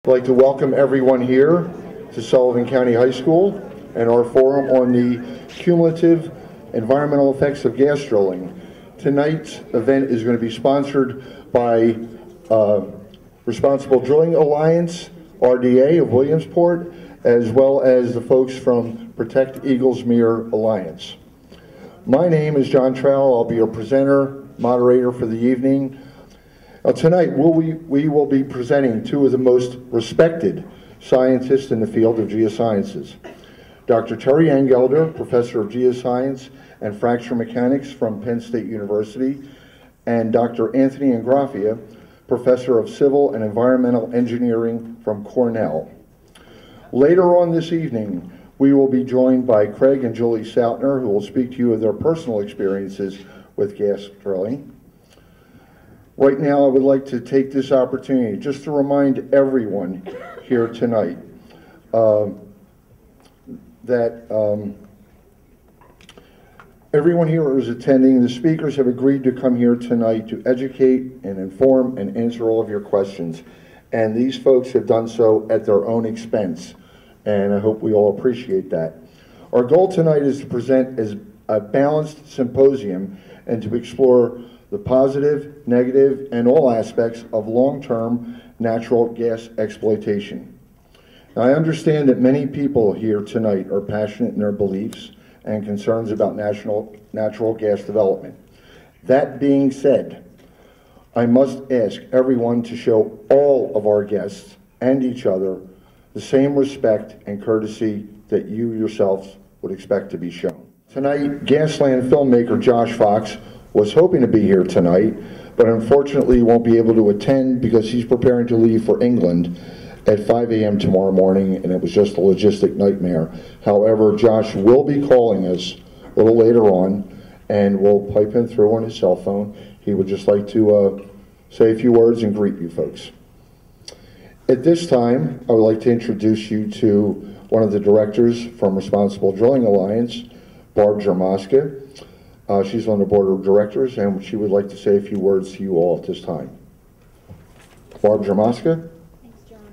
I'd like to welcome everyone here to Sullivan County High School and our forum on the cumulative environmental effects of gas drilling. Tonight's event is going to be sponsored by Responsible Drilling Alliance, RDA of Williamsport, as well as the folks from Protect Eagles Mere Alliance. My name is John Trowell. I'll be your presenter, moderator for the evening. Tonight, we will be presenting two of the most respected scientists in the field of geosciences. Dr. Terry Engelder, Professor of Geoscience and Fracture Mechanics from Penn State University, and Dr. Anthony Ingraffia, Professor of Civil and Environmental Engineering from Cornell. Later on this evening, we will be joined by Craig and Julie Sautner, who will speak to you of their personal experiences with gas drilling. Right now, I would like to take this opportunity just to remind everyone here tonight that everyone here who is attending, the speakers have agreed to come here tonight to educate and inform and answer all of your questions. And these folks have done so at their own expense. And I hope we all appreciate that. Our goal tonight is to present as a balanced symposium and to explore the positive, negative, and all aspects of long-term natural gas exploitation. Now, I understand that many people here tonight are passionate in their beliefs and concerns about natural gas development. That being said, I must ask everyone to show all of our guests and each other the same respect and courtesy that you yourselves would expect to be shown. Tonight, Gasland filmmaker Josh Fox was hoping to be here tonight, but unfortunately won't be able to attend because he's preparing to leave for England at 5 a.m. tomorrow morning, and it was just a logistic nightmare. However, Josh will be calling us a little later on, and we'll pipe him through on his cell phone. He would just like to say a few words and greet you folks. At this time, I would like to introduce you to one of the directors from Responsible Drilling Alliance, Barb Jermoska. She's on the board of directors, and she would like to say a few words to you all at this time. Barb Jermoska. Thanks, John.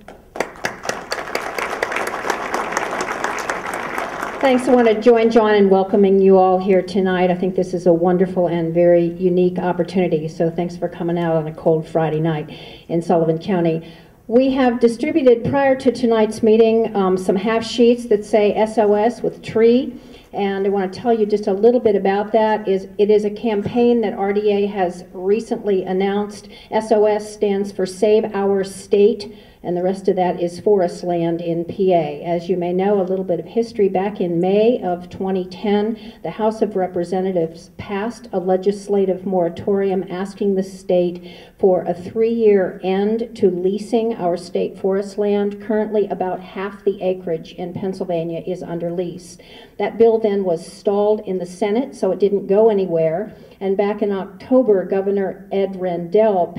Thanks. I want to join John in welcoming you all here tonight. I think this is a wonderful and very unique opportunity, so thanks for coming out on a cold Friday night in Sullivan County. We have distributed, prior to tonight's meeting, some half sheets that say SOS with tree. And I want to tell you just a little bit about that. It is a campaign that RDA has recently announced. SOS stands for Save Our State, and the rest of that is forest land in PA. As you may know, a little bit of history, back in May of 2010, the House of Representatives passed a legislative moratorium asking the state for a 3-year end to leasing our state forest land. Currently, about half the acreage in Pennsylvania is under lease. That bill then was stalled in the Senate, so it didn't go anywhere. And back in October, Governor Ed Rendell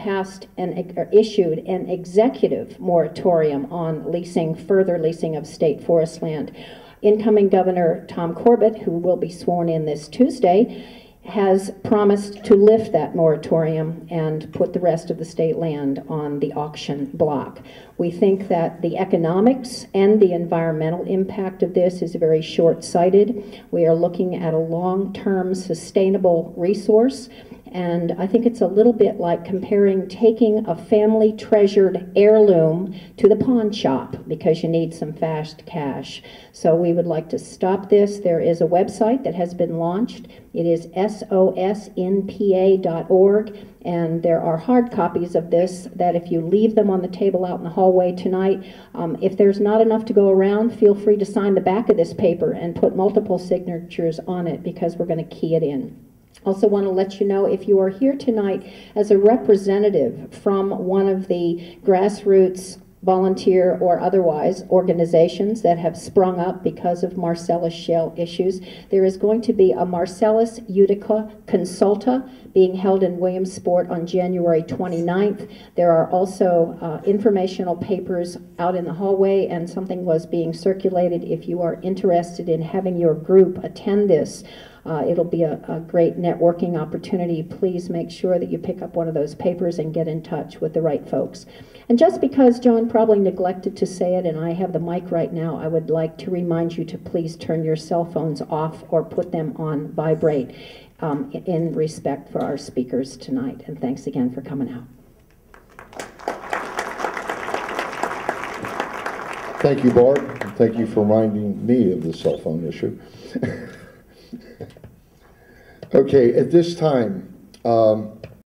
issued an executive moratorium on further leasing of state forest land. Incoming Governor Tom Corbett, who will be sworn in this Tuesday, has promised to lift that moratorium and put the rest of the state land on the auction block. We think that the economics and the environmental impact of this is very short-sighted. We are looking at a long-term sustainable resource, and I think it's a little bit like comparing taking a family treasured heirloom to the pawn shop because you need some fast cash. So we would like to stop this. There is a website that has been launched. It is sosnpa.org, and there are hard copies of this that if you leave them on the table out in the hallway tonight, if there's not enough to go around, feel free to sign the back of this paper and put multiple signatures on it because we're going to key it in. Also want to let you know, if you are here tonight as a representative from one of the grassroots, volunteer or otherwise, organizations that have sprung up because of Marcellus Shale issues, there is going to be a Marcellus Utica Consulta being held in Williamsport on January 29th. There are also informational papers out in the hallway, and something was being circulated if you are interested in having your group attend this. It'll be a great networking opportunity. Please make sure that you pick up one of those papers and get in touch with the right folks. And just because John probably neglected to say it, and I have the mic right now, I would like to remind you to please turn your cell phones off or put them on vibrate in respect for our speakers tonight. And thanks again for coming out. Thank you, Barb. Thank you for reminding me of the cell phone issue. Okay, at this time,